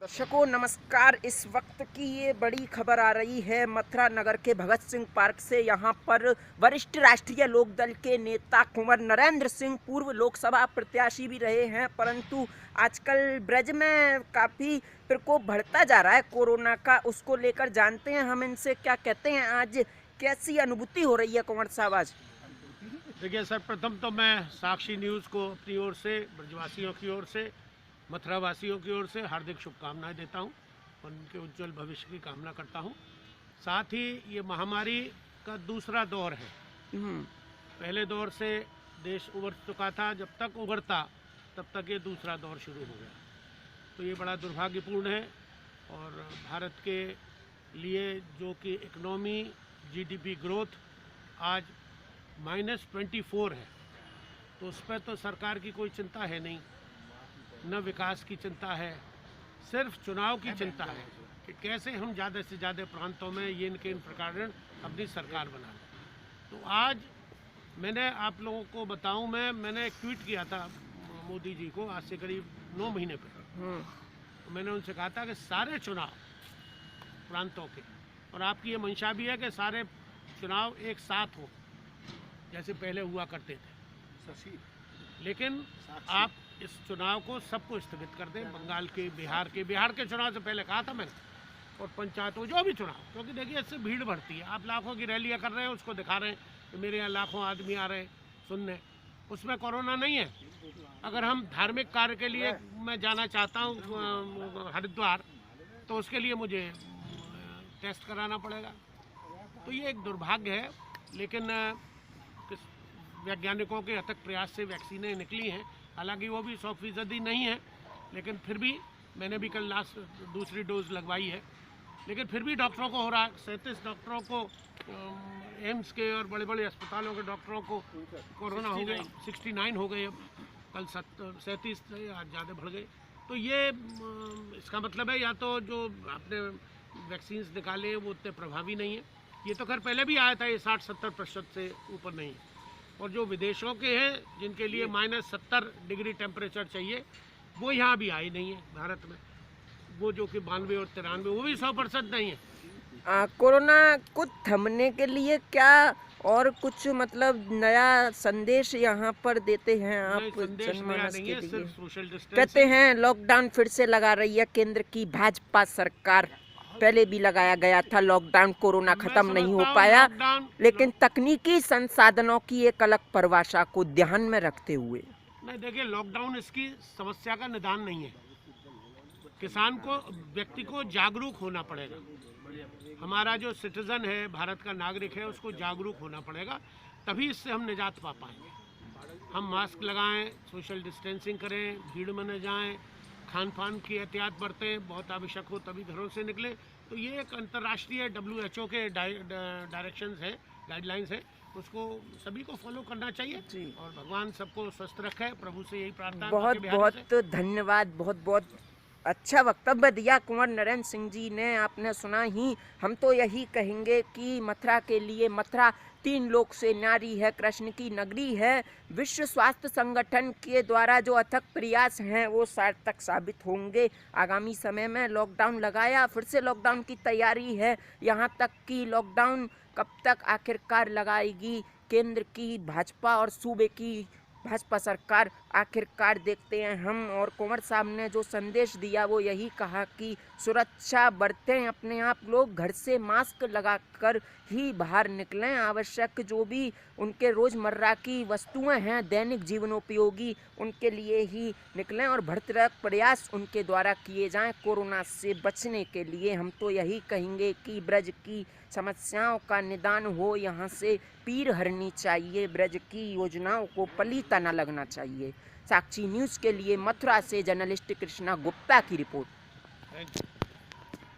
दर्शकों नमस्कार। इस वक्त की ये बड़ी खबर आ रही है मथुरा नगर के भगत सिंह पार्क से। यहाँ पर वरिष्ठ राष्ट्रीय लोकदल के नेता कुंवर नरेंद्र सिंह पूर्व लोकसभा प्रत्याशी भी रहे हैं, परंतु आजकल ब्रज में काफ़ी प्रकोप बढ़ता जा रहा है कोरोना का। उसको लेकर जानते हैं हम इनसे क्या कहते हैं। आज कैसी अनुभूति हो रही है कुंवर साहब आज? देखिए सर, प्रथम तो मैं साक्षी न्यूज़ को अपनी ओर से, ब्रजवासियों की ओर से, मथुरा वासियों की ओर से हार्दिक शुभकामनाएं देता हूं और उनके उज्जवल भविष्य की कामना करता हूं। साथ ही ये महामारी का दूसरा दौर है। पहले दौर से देश उबर चुका था, जब तक उबरता तब तक ये दूसरा दौर शुरू हो गया। तो ये बड़ा दुर्भाग्यपूर्ण है और भारत के लिए जो कि इकनॉमी जीडीपी ग्रोथ आज -24 है, तो उस पर तो सरकार की कोई चिंता है नहीं, न विकास की चिंता है, सिर्फ चुनाव की चिंता है कि कैसे हम ज़्यादा से ज़्यादा प्रांतों में ये इनके इन प्रकार अपनी सरकार बना लें। तो आज मैंने आप लोगों को बताऊं, मैंने एक ट्वीट किया था मोदी जी को आज से करीब 9 महीने पहले। तो मैंने उनसे कहा था कि सारे चुनाव प्रांतों के, और आपकी ये मंशा भी है कि सारे चुनाव एक साथ हो जैसे पहले हुआ करते थे, लेकिन आप इस चुनाव को सबको स्थगित कर दें। बंगाल के, बिहार के चुनाव से पहले कहा था मैंने, और पंचायतों जो भी चुनाव, क्योंकि देखिए इससे भीड़ बढ़ती है। आप लाखों की रैलियां कर रहे हैं, उसको दिखा रहे हैं कि मेरे यहाँ लाखों आदमी आ रहे हैं सुनने, उसमें कोरोना नहीं है। अगर हम धार्मिक कार्य के लिए मैं जाना चाहता हूँ हरिद्वार, तो उसके लिए मुझे टेस्ट कराना पड़ेगा। तो ये एक दुर्भाग्य है, लेकिन वैज्ञानिकों के अथक प्रयास से वैक्सीनें निकली हैं। हालांकि वो भी 100% नहीं है, लेकिन फिर भी मैंने भी कल लास्ट दूसरी डोज लगवाई है, लेकिन फिर भी डॉक्टरों को हो रहा है। 37 डॉक्टरों को, एम्स के और बड़े बड़े अस्पतालों के डॉक्टरों को कोरोना हो गया। 69 हो गए, अब कल 37 थे, आज ज़्यादा बढ़ गए। तो ये इसका मतलब है या तो जो आपने वैक्सीन्स निकाले हैं वो उतने प्रभावी नहीं है। ये तो खैर पहले भी आया था, ये 60-70% से ऊपर नहीं है। और जो विदेशों के हैं जिनके लिए -70 डिग्री टेम्परेचर चाहिए, वो यहाँ भी आई नहीं है भारत में। वो जो कि 92 और 93, वो भी 100% नहीं है। कोरोना को थमने के लिए क्या और कुछ मतलब नया संदेश यहाँ पर देते हैं आप जनमानस के लिए? सिर्फ सोशल डिस्टेंसिंग। कहते हैं लॉकडाउन फिर से लगा रही है केंद्र की भाजपा सरकार। पहले भी लगाया गया था लॉकडाउन, कोरोना खत्म नहीं हो पाया, लेकिन तकनीकी संसाधनों की एक अलग परिभाषा को ध्यान में रखते हुए। नहीं, देखिए लॉकडाउन इसकी समस्या का निदान नहीं है। किसान को, व्यक्ति को जागरूक होना पड़ेगा। हमारा जो सिटीजन है, भारत का नागरिक है, उसको जागरूक होना पड़ेगा, तभी इससे हम निजात पा पाएंगे। हम मास्क लगाएं, सोशल डिस्टेंसिंग करें, भीड़ में न जाएं, खान पान की एहतियात बरतें, बहुत आवश्यक हो तभी घरों से निकलें। तो ये एक अंतर्राष्ट्रीय WHO के डायरेक्शंस है, गाइडलाइंस है, उसको सभी को फॉलो करना चाहिए। और भगवान सबको स्वस्थ रखे, प्रभु से यही प्रार्थना। बहुत बहुत धन्यवाद, बहुत बहुत अच्छा वक्तव्य दिया कुंवर नरेंद्र सिंह जी ने। आपने सुना ही, हम तो यही कहेंगे कि मथुरा के लिए, मथुरा 3 लोक से न्यारी है, कृष्ण की नगरी है। विश्व स्वास्थ्य संगठन के द्वारा जो अथक प्रयास हैं वो सार्थक साबित होंगे। आगामी समय में लॉकडाउन लगाया, फिर से लॉकडाउन की तैयारी है। यहाँ तक कि लॉकडाउन कब तक आखिरकार लगाएगी केंद्र की भाजपा और सूबे की भाजपा सरकार, आखिरकार देखते हैं हम। और कुंवर साहब ने जो संदेश दिया वो यही कहा कि सुरक्षा बरतें, अपने आप लोग घर से मास्क लगाकर ही बाहर निकलें। आवश्यक जो भी उनके रोज़मर्रा की वस्तुएं हैं, दैनिक जीवनोपयोगी, उनके लिए ही निकलें और भरतक प्रयास उनके द्वारा किए जाएं कोरोना से बचने के लिए। हम तो यही कहेंगे कि ब्रज की समस्याओं का निदान हो, यहाँ से पीर हरनी चाहिए, ब्रज की योजनाओं को पलीता न लगना चाहिए। साक्षी न्यूज़ के लिए मथुरा से जर्नलिस्ट कृष्णा गुप्ता की रिपोर्ट।